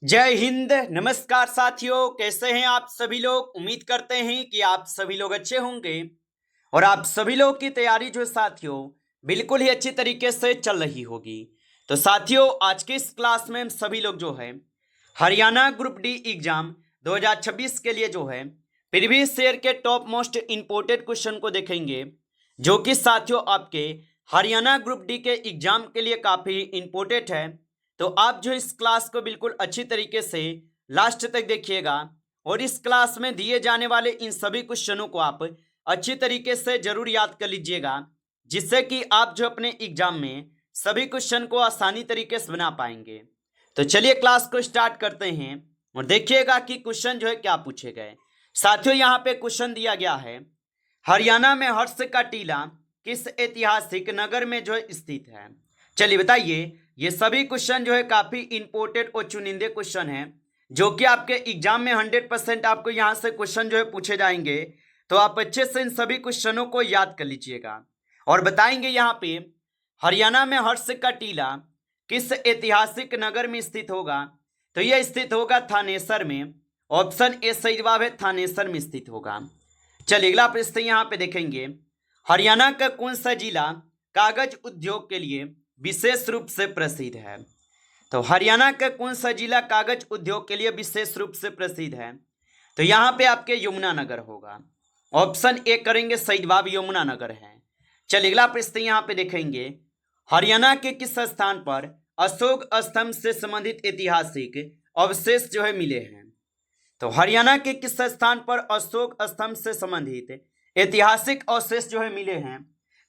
जय हिंद। नमस्कार साथियों, कैसे हैं आप सभी लोग। उम्मीद करते हैं कि आप सभी लोग अच्छे होंगे और आप सभी लोग की तैयारी जो है साथियों बिल्कुल ही अच्छी तरीके से चल रही होगी। तो साथियों, आज के इस क्लास में हम सभी लोग जो है हरियाणा ग्रुप डी एग्जाम 2026 के लिए जो है प्रीवियस ईयर के टॉप मोस्ट इंपोर्टेड क्वेश्चन को देखेंगे, जो कि साथियों आपके हरियाणा ग्रुप डी के एग्जाम के लिए काफी इंपोर्टेंट है। तो आप जो इस क्लास को बिल्कुल अच्छी तरीके से लास्ट तक देखिएगा और इस क्लास में दिए जाने वाले इन सभी क्वेश्चनों को आप अच्छी तरीके से जरूर याद कर लीजिएगा, जिससे कि आप जो अपने एग्जाम में सभी क्वेश्चन को आसानी तरीके से बना पाएंगे। तो चलिए क्लास को स्टार्ट करते हैं और देखिएगा कि क्वेश्चन जो है क्या पूछे गए। साथियों, यहाँ पे क्वेश्चन दिया गया है, हरियाणा में हर्ष का टीला किस ऐतिहासिक नगर में जो है स्थित है। चलिए बताइए। ये सभी क्वेश्चन जो है काफी इंपोर्टेंट और चुनिंदे क्वेश्चन हैं, जो कि आपके एग्जाम में 100% आपको यहाँ से क्वेश्चन जो है पूछे जाएंगे। तो आप अच्छे से इन सभी क्वेश्चनों को याद कर लीजिएगा और बताएंगे यहाँ पे हरियाणा में हर्ष का टीला किस ऐतिहासिक नगर में स्थित होगा। तो यह स्थित होगा थानेसर में। ऑप्शन ए सही जवाब है, थानेसर में स्थित होगा। चलिए अगला प्रश्न यहाँ पे देखेंगे, हरियाणा का कौन सा जिला कागज उद्योग के लिए विशेष रूप से प्रसिद्ध है। तो हरियाणा का कौन सा जिला कागज उद्योग के लिए विशेष रूप से प्रसिद्ध है। तो यहाँ पे आपके यमुनानगर होगा। ऑप्शन ए करेंगे, सही जवाब यमुनानगर है। चलिए अगला प्रश्न यहाँ पे देखेंगे, हरियाणा के किस स्थान पर अशोक स्तंभ से संबंधित ऐतिहासिक अवशेष जो है मिले हैं। तो हरियाणा के किस स्थान पर अशोक स्तंभ से संबंधित ऐतिहासिक अवशेष जो है मिले हैं।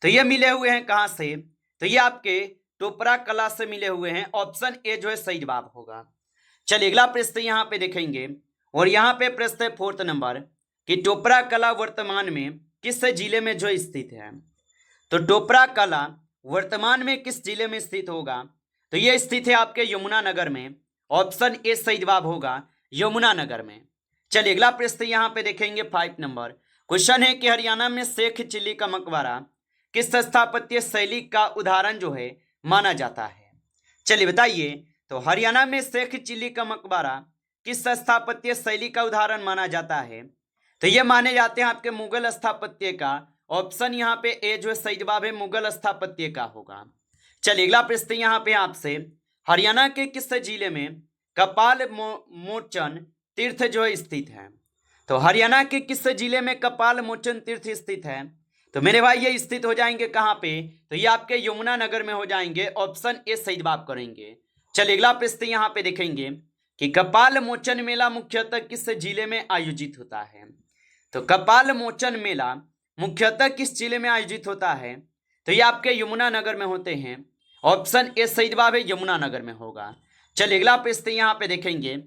तो ये मिले हुए हैं कहाँ से। तो ये आपके टोपरा कला से मिले हुए हैं। ऑप्शन ए जो है सही जवाब होगा। चलिए अगला प्रश्न यहाँ पे देखेंगे और यहाँ पे प्रश्न है 4th नंबर कि टोपरा कला वर्तमान में किस जिले में जो स्थित है। तो टोपरा कला वर्तमान में किस जिले में स्थित होगा। तो यह स्थित है आपके यमुनानगर में। ऑप्शन ए सही जवाब होगा, यमुनानगर में। चलिए अगला प्रश्न यहाँ पे देखेंगे 5 नंबर क्वेश्चन है कि हरियाणा में शेख चिल्ली का मकबरा किस स्थापत्य शैली का उदाहरण जो है माना जाता है। चलिए बताइए। तो हरियाणा में शेख चिल्ली का मकबरा किस स्थापत्य शैली का उदाहरण माना जाता है। तो ये माने जाते हैं आपके मुगल स्थापत्य का। ऑप्शन यहाँ पे ए जो है सही जवाब है, मुगल स्थापत्य का होगा। चलिए अगला प्रश्न यहाँ पे आपसे, हरियाणा के किस जिले में कपाल मोचन तीर्थ जो है स्थित है। तो हरियाणा के किस जिले में कपाल मोचन तीर्थ स्थित है। तो मेरे भाई ये स्थित हो जाएंगे कहाँ पे। तो ये आपके यमुनानगर में हो जाएंगे। ऑप्शन ए सही जवाब करेंगे। चलिए अगला प्रश्न यहाँ पे देखेंगे कि कपाल मोचन मेला मुख्यतः किस जिले में आयोजित होता है। तो कपाल मोचन मेला मुख्यतः किस जिले में आयोजित होता है। तो ये आपके यमुनानगर में होते हैं। ऑप्शन ए सही जवाब है, यमुनानगर में होगा। चलिए अगला प्रश्न यहाँ पे देखेंगे,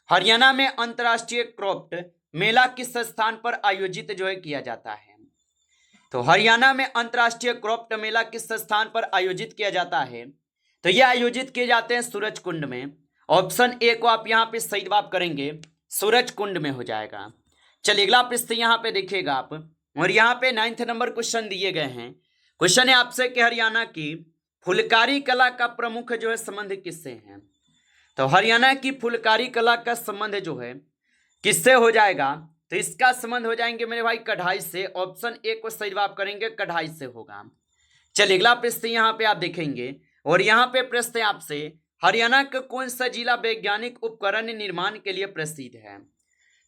हरियाणा में अंतर्राष्ट्रीय क्रॉफ्ट मेला किस स्थान पर आयोजित जो है किया जाता है। तो हरियाणा में अंतर्राष्ट्रीय क्रॉफ्ट मेला किस स्थान पर आयोजित किया जाता है। तो ये आयोजित किए जाते हैं सूरज कुंड में। ऑप्शन ए को आप यहाँ पे सही जवाब करेंगे, सूरज कुंड में हो जाएगा। चलिए अगला प्रश्न यहाँ पे देखिएगा आप और यहाँ पे 9th नंबर क्वेश्चन दिए गए हैं। क्वेश्चन है आपसे कि हरियाणा की फुलकारी कला का प्रमुख जो है संबंध किससे है। तो हरियाणा की फुलकारी कला का संबंध जो है किससे हो जाएगा। तो इसका संबंध हो जाएंगे मेरे भाई कढ़ाई से। ऑप्शन ए को सही जवाब करेंगे, कढ़ाई से होगा। चलिए अगला प्रश्न यहाँ पे आप देखेंगे और यहाँ पे प्रश्न है आपसे, हरियाणा का कौन सा जिला वैज्ञानिक उपकरण निर्माण के लिए प्रसिद्ध है।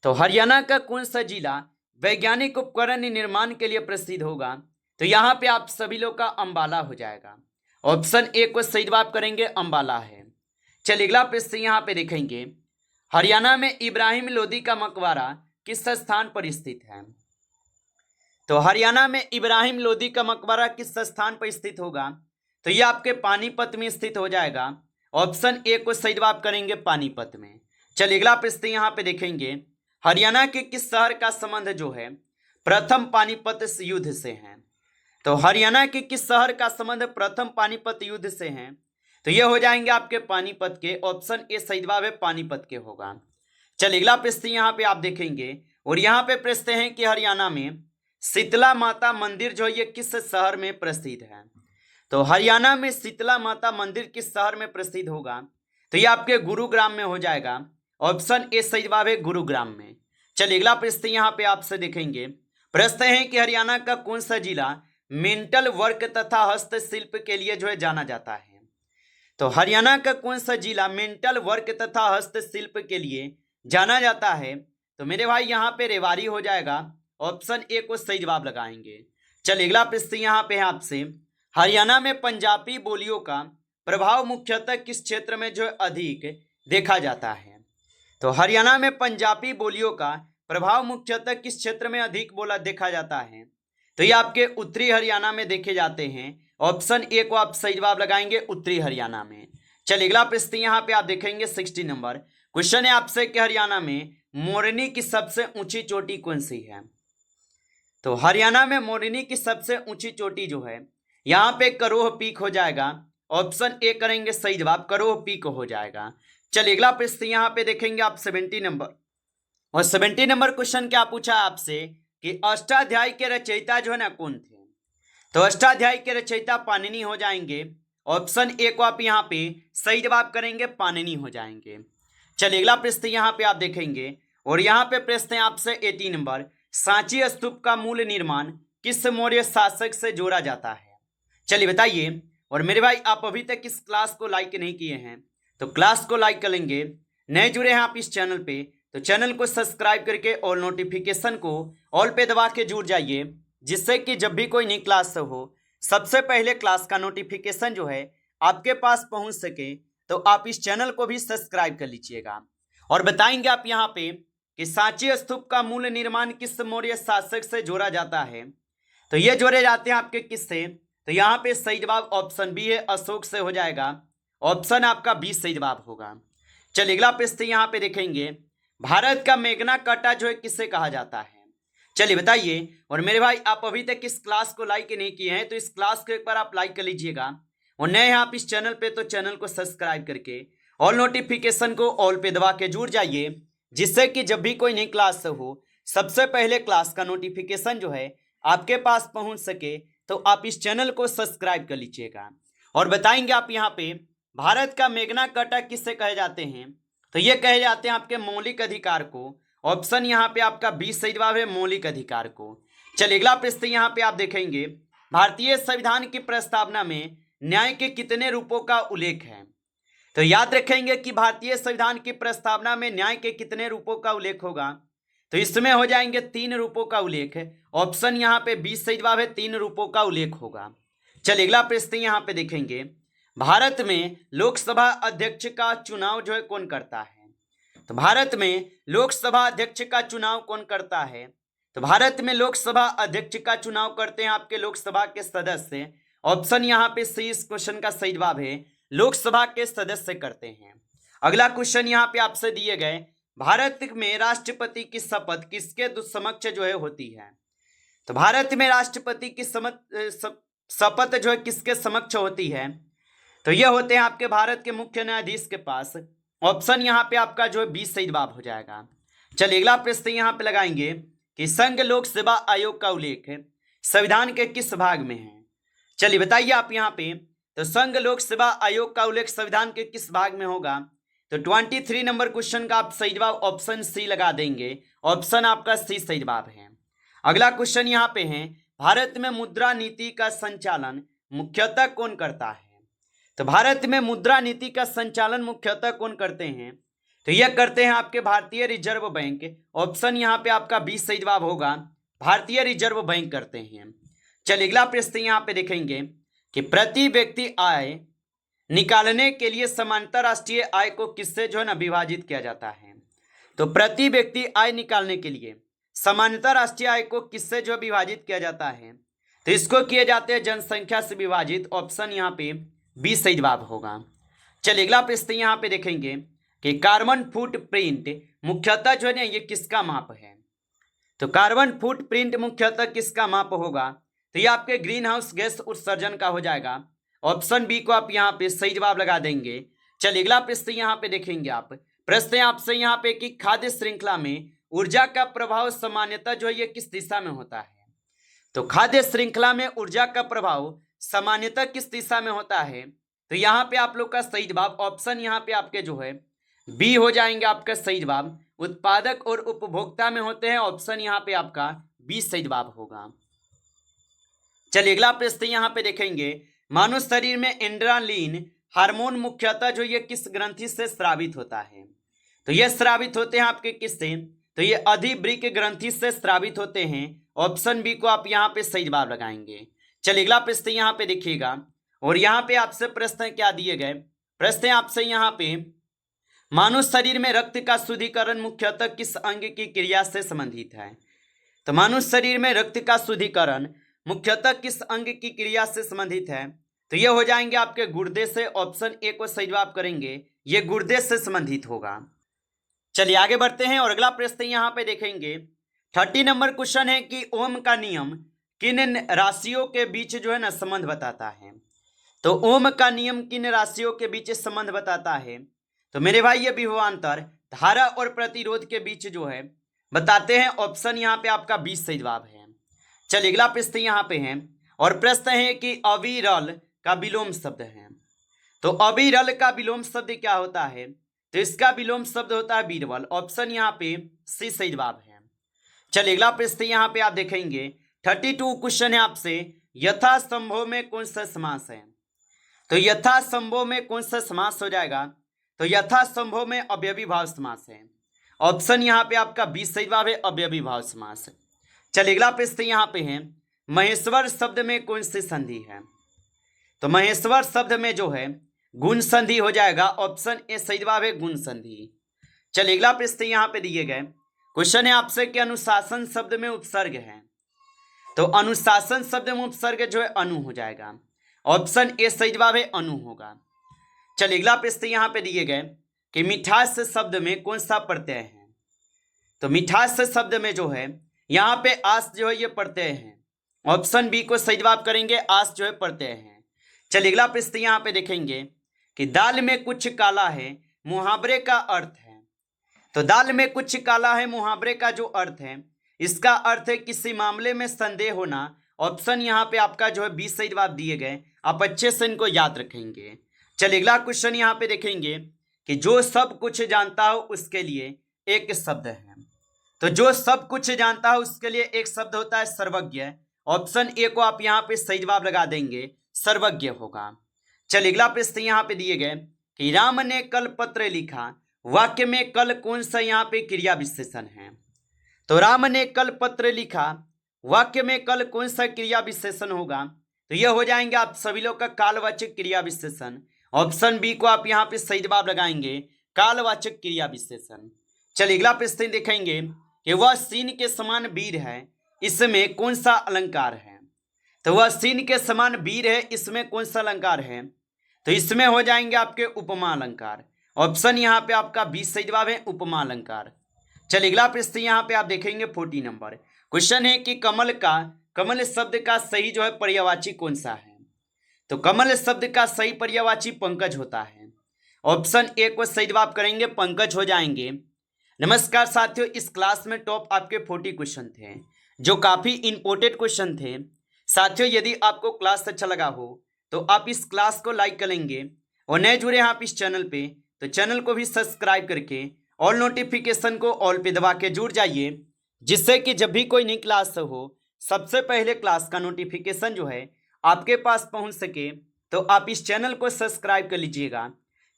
तो हरियाणा का कौन सा जिला वैज्ञानिक उपकरण निर्माण के लिए प्रसिद्ध होगा। तो यहाँ पे आप सभी लोग का अंबाला हो जाएगा। ऑप्शन ए को सही जवाब करेंगे, अंबाला है। चलिए अगला प्रश्न यहाँ पे देखेंगे, हरियाणा में इब्राहिम लोदी का मकबरा किस स्थान पर स्थित है। तो हरियाणा में इब्राहिम लोदी का मकबरा किस स्थान पर स्थित होगा। तो ये आपके पानीपत में स्थित हो जाएगा। ऑप्शन ए को सही जवाब करेंगे, पानीपत में। चलिए अगला प्रश्न यहाँ पे देखेंगे, हरियाणा के किस शहर का संबंध जो है प्रथम पानीपत युद्ध से है। तो हरियाणा के किस शहर का संबंध प्रथम पानीपत युद्ध से है। तो ये हो जाएंगे आपके पानीपत के। ऑप्शन ए सही जवाब है, पानीपत के होगा। चलिए अगला प्रश्न यहाँ पे आप देखेंगे और यहाँ पे प्रश्न है कि हरियाणा में शीतला माता मंदिर जो है ये किस शहर में प्रसिद्ध है। तो हरियाणा में शीतला माता मंदिर किस शहर में प्रसिद्ध होगा। तो ये आपके गुरुग्राम में हो जाएगा। ऑप्शन ए सही जवाब है गुरुग्राम में। चलिए अगला प्रश्न यहाँ पे आपसे देखेंगे। प्रश्न है कि हरियाणा का कौन सा जिला मेंटल वर्क तथा हस्तशिल्प के लिए जो है जाना जाता है। तो हरियाणा का कौन सा जिला मेंटल वर्क तथा हस्तशिल्प के लिए जाना जाता है। तो मेरे भाई यहाँ पे रेवाड़ी हो जाएगा। ऑप्शन ए को सही जवाब लगाएंगे। चलिए अगला प्रश्न यहाँ पे है आपसे। हरियाणा में पंजाबी बोलियों का प्रभाव मुख्यतः किस क्षेत्र में जो है अधिक देखा जाता है। तो हरियाणा में पंजाबी बोलियों का प्रभाव मुख्यतः किस क्षेत्र में अधिक बोला देखा जाता है। तो ये आपके उत्तरी हरियाणा में देखे जाते हैं। ऑप्शन ए को आप सही जवाब लगाएंगे उत्तरी हरियाणा में। चलिए अगला प्रश्न यहाँ पे आप देखेंगे 60 नंबर क्वेश्चन है आपसे कि हरियाणा में मोरनी की सबसे ऊंची चोटी कौन सी है। तो हरियाणा में मोरनी की सबसे ऊंची चोटी जो है यहाँ पे करोह पीक हो जाएगा। ऑप्शन ए करेंगे सही जवाब, करोह पीक हो जाएगा। चलिए अगला प्रश्न यहाँ पे देखेंगे आप 70 नंबर। और 70 नंबर क्वेश्चन क्या पूछा आपसे कि अष्टाध्यायी के रचयिता जो है ना कौन थे। तो अष्टाध्यायी के रचयिता पाणिनि हो जाएंगे। ऑप्शन ए को आप यहाँ पे सही जवाब करेंगे, पाणिनि हो जाएंगे। चलिए अगला प्रश्न यहाँ पे आप देखेंगे और यहाँ पे प्रश्न है आपसे 80 नंबर। सांची स्तूप का मूल निर्माण किस मौर्य शासक से जोड़ा जाता है। चलिए बताइए। और मेरे भाई आप अभी तक इस क्लास को लाइक नहीं किए हैं तो क्लास को लाइक कर लेंगे। नए जुड़े हैं आप इस चैनल पे तो चैनल को सब्सक्राइब करके और नोटिफिकेशन को ऑल पे दबा के जुड़ जाइए, जिससे कि जब भी कोई नई क्लास हो सबसे पहले क्लास का नोटिफिकेशन जो है आपके पास पहुंच सके। तो आप इस चैनल को भी सब्सक्राइब कर लीजिएगा। और बताएंगे आप यहाँ पे कि सांची स्तूप का मूल निर्माण किस मौर्य शासक से जोड़ा जाता है। तो ये जोड़े जाते हैं आपके किससे। तो यहाँ पे सही जवाब ऑप्शन बी है, अशोक से हो जाएगा। ऑप्शन आपका बी सही जवाब होगा। चलिए अगला प्रश्न यहाँ पे देखेंगे। भारत का मेघना काटा जो है किससे कहा जाता है। चलिए बताइए। और मेरे भाई आप अभी तक इस क्लास को लाइक नहीं किए हैं तो इस क्लास को एक बार आप लाइक कर लीजिएगा। और नए हैं आप इस चैनल पे तो चैनल को सब्सक्राइब करके और नोटिफिकेशन को ऑल पे दबा के जुड़ जाइए, जिससे कि जब भी कोई नई क्लास हो सबसे पहले क्लास का नोटिफिकेशन जो है आपके पास पहुंच सके। तो आप इस चैनल को सब्सक्राइब कर लीजिएगा। और बताएंगे आप यहाँ पे भारत का मेघना काटा किससे कहे जाते हैं। तो ये कहे जाते हैं आपके मौलिक अधिकार को। ऑप्शन यहाँ पे आपका बी सही जवाब है, मौलिक अधिकार को। चलिए अगला प्रश्न यहाँ पे आप देखेंगे। भारतीय संविधान की प्रस्तावना में न्याय के कितने रूपों का उल्लेख है। तो याद रखेंगे कि भारतीय संविधान की प्रस्तावना में न्याय के कितने रूपों का उल्लेख होगा। तो इसमें हो जाएंगे 3 रूपों का उल्लेख है। ऑप्शन यहाँ पे 20 सही जवाब है, 3 रूपों का उल्लेख होगा। चलिए अगला प्रश्न यहाँ पे देखेंगे। भारत में लोकसभा अध्यक्ष का चुनाव जो है कौन करता है। तो भारत में लोकसभा अध्यक्ष का चुनाव कौन करता है। तो भारत में लोकसभा अध्यक्ष का चुनाव करते हैं आपके लोकसभा के सदस्य। ऑप्शन यहाँ पे सी इस क्वेश्चन का सही जवाब है, लोकसभा के सदस्य करते हैं। अगला क्वेश्चन यहाँ पे आपसे दिए गए। भारत में राष्ट्रपति की शपथ किसके समक्ष जो है होती है। तो भारत में राष्ट्रपति की शपथ जो है किसके समक्ष होती है। तो ये होते हैं आपके भारत के मुख्य न्यायाधीश के पास। ऑप्शन यहाँ पे आपका जो है 20 सही जवाब हो जाएगा। चलिए अगला प्रश्न यहाँ पे लगाएंगे कि संघ लोक सेवा आयोग का उल्लेख संविधान के किस भाग में है। चलिए बताइए आप यहाँ पे। तो संघ लोक सेवा आयोग का उल्लेख संविधान के किस भाग में होगा। तो 23 नंबर क्वेश्चन का आप सही जवाब ऑप्शन सी लगा देंगे। ऑप्शन आपका सी सही जवाब है। अगला क्वेश्चन यहाँ पे है। भारत में मुद्रा नीति का संचालन मुख्यतः कौन करता है। तो भारत में मुद्रा नीति का संचालन मुख्यतः कौन करते हैं। तो यह करते हैं आपके भारतीय रिजर्व बैंक। ऑप्शन यहाँ पे आपका 20 सही जवाब होगा, भारतीय रिजर्व बैंक करते हैं। चलिए अगला प्रश्न यहाँ पे देखेंगे कि प्रति व्यक्ति आय निकालने के लिए समांतर राष्ट्रीय आय को किससे जो है ना विभाजित किया जाता है। तो प्रति व्यक्ति आय निकालने के लिए समांतर राष्ट्रीय आय को किससे जो विभाजित किया जाता है। तो इसको किए जाते हैं जनसंख्या से विभाजित। ऑप्शन यहाँ पे 20 सही जवाब होगा। चलिए अगला प्रश्न यहाँ पे देखेंगे कि कार्बन फुटप्रिंट मुख्यतः जो है ना ये किसका माप है। तो कार्बन फुटप्रिंट मुख्यतः किसका माप होगा। तो ये आपके ग्रीन हाउस गैस उत्सर्जन का हो जाएगा। ऑप्शन बी को आप यहाँ पे सही जवाब लगा देंगे। चलिए अगला प्रश्न यहाँ पे देखेंगे आप। प्रश्न आपसे यहाँ पे कि खाद्य श्रृंखला में ऊर्जा का प्रभाव सामान्यतः जो है ये किस दिशा में होता है। तो खाद्य श्रृंखला में ऊर्जा का प्रभाव सामान्यतः किस दिशा में होता है। तो यहाँ पे आप लोग का सही जवाब ऑप्शन यहाँ पे आपके जो है बी हो जाएंगे आपका सही जवाब। उत्पादक और उपभोक्ता में होते हैं, ऑप्शन यहाँ पे आपका बी सही जवाब होगा। चलिए अगला प्रश्न यहाँ पे देखेंगे, मानव शरीर में एंड्रेनालिन हार्मोन मुख्यतः जो ये किस ग्रंथि से स्रावित होता है? तो ये स्रावित होते हैं आपके किससे? तो ये अधिवृक्क ग्रंथि से स्रावित होते हैं, ऑप्शन बी को आप यहाँ पे सही जवाब लगाएंगे। चलिए अगला प्रश्न यहाँ पे देखिएगा, और यहाँ पे आपसे प्रश्न क्या दिए गए? प्रश्न आपसे यहाँ पे, मानव शरीर में रक्त का शुद्धिकरण मुख्यतः किस अंग की क्रिया से संबंधित है? तो मानव शरीर में रक्त का शुद्धिकरण मुख्यतः किस अंग की क्रिया से संबंधित है? तो ये हो जाएंगे आपके गुर्दे से, ऑप्शन ए को सही जवाब करेंगे, ये गुर्दे से संबंधित होगा। चलिए आगे बढ़ते हैं और अगला प्रश्न यहाँ पे देखेंगे, 30 नंबर क्वेश्चन है कि ओम का नियम किन राशियों के बीच जो है ना संबंध बताता है? तो ओम का नियम किन राशियों के बीच संबंध बताता है? तो मेरे भाई ये विभवांतर, धारा और प्रतिरोध के बीच जो है बताते हैं, ऑप्शन यहाँ पे आपका 20 सही जवाब है। चलिए अगला प्रश्न यहाँ पे है, और प्रश्न है कि अविरल का विलोम शब्द है। तो अविरल का विलोम शब्द क्या होता है? तो इसका विलोम शब्द होता है बीरबल, ऑप्शन यहाँ पे सी सही जवाब है। चलिए अगला प्रश्न यहाँ पे आप देखेंगे, 32 क्वेश्चन है आपसे, यथासंभव में कौन सा समास है? तो यथासंभव में कौन सा समास हो जाएगा? तो यथासंभव में अवयवी भाव समास है, ऑप्शन यहाँ पे आपका 20 सही जवाब है, अवयवी भाव समास। चलिए अगला प्रश्न यहाँ पे है, महेश्वर शब्द में कौन सी संधि है? तो महेश्वर शब्द में जो है गुण संधि हो जाएगा, ऑप्शन ए सही जवाब है, गुण संधि। चलिए अगला प्रश्न यहाँ पे दिए गए क्वेश्चन है आपसे कि अनुशासन शब्द में उपसर्ग है। तो अनुशासन शब्द में उपसर्ग जो है अनु हो जाएगा, ऑप्शन ए सही जवाब है, अनु होगा। चलिए अगला प्रश्न यहाँ पे दिए गए कि मिठास शब्द में कौन सा प्रत्यय है? तो मिठास शब्द में जो है यहाँ पे आस जो है ये प्रत्यय है, ऑप्शन बी को सही जवाब करेंगे, आस जो है प्रत्यय है। चलिए अगला प्रश्न यहाँ पे देखेंगे कि दाल में कुछ काला है मुहावरे का अर्थ है। तो दाल में कुछ काला है मुहावरे का जो अर्थ है, इसका अर्थ है किसी मामले में संदेह होना, ऑप्शन यहाँ पे आपका जो है 20 सही जवाब दिए गए, आप अच्छे से इनको याद रखेंगे। चलिए अगला क्वेश्चन यहाँ पे देखेंगे कि जो सब कुछ जानता हो उसके लिए एक शब्द है। तो जो सब कुछ जानता है उसके लिए एक शब्द होता है सर्वज्ञ, ऑप्शन ए को आप यहाँ पे सही जवाब लगा देंगे, सर्वज्ञ होगा। चलिए अगला प्रश्न यहाँ पे दिए गए कि राम ने कल पत्र लिखा, वाक्य में कल कौन सा यहाँ पे क्रिया विशेषण है? तो राम ने कल पत्र लिखा, वाक्य में कल कौन सा क्रिया विशेषण होगा? तो ये हो जाएंगे आप सभी लोग का कालवाचक क्रिया विशेषण, ऑप्शन बी को आप यहाँ पे सही जवाब लगाएंगे, कालवाचक क्रिया विशेषण। चलिए अगला प्रश्न देखेंगे कि वह सीन के समान वीर है, इसमें कौन सा अलंकार है? तो वह सीन के समान वीर है, इसमें कौन सा अलंकार है? तो इसमें हो जाएंगे आपके उपमा अलंकार, ऑप्शन यहाँ पे आपका 20 सही जवाब है, उपमा अलंकार। चलिए अगला प्रश्न यहाँ पे आप देखेंगे 40 नंबर क्वेश्चन है कि कमल शब्द का सही जो है पर्यायवाची कौन सा है? तो कमल शब्द का सही पर्यायवाची पंकज होता है, ऑप्शन ए को सही जवाब करेंगे, पंकज हो जाएंगे। नमस्कार साथियों, इस क्लास में टॉप आपके 40 क्वेश्चन थे जो काफी इंपॉर्टेंट क्वेश्चन थे। साथियों यदि आपको क्लास अच्छा लगा हो तो आप इस क्लास को लाइक करेंगे, और नए जुड़े हैं आप इस चैनल पे तो चैनल को भी सब्सक्राइब करके ऑल नोटिफिकेशन को ऑल पे दबा के जुड़ जाइए, जिससे कि जब भी कोई नई क्लास हो सबसे पहले क्लास का नोटिफिकेशन जो है आपके पास पहुंच सके। तो आप इस चैनल को सब्सक्राइब कर लीजिएगा।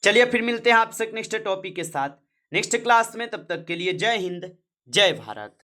चलिए फिर मिलते हैं आपसे नेक्स्ट टॉपिक के साथ नेक्स्ट क्लास में, तब तक के लिए जय हिंद जय भारत।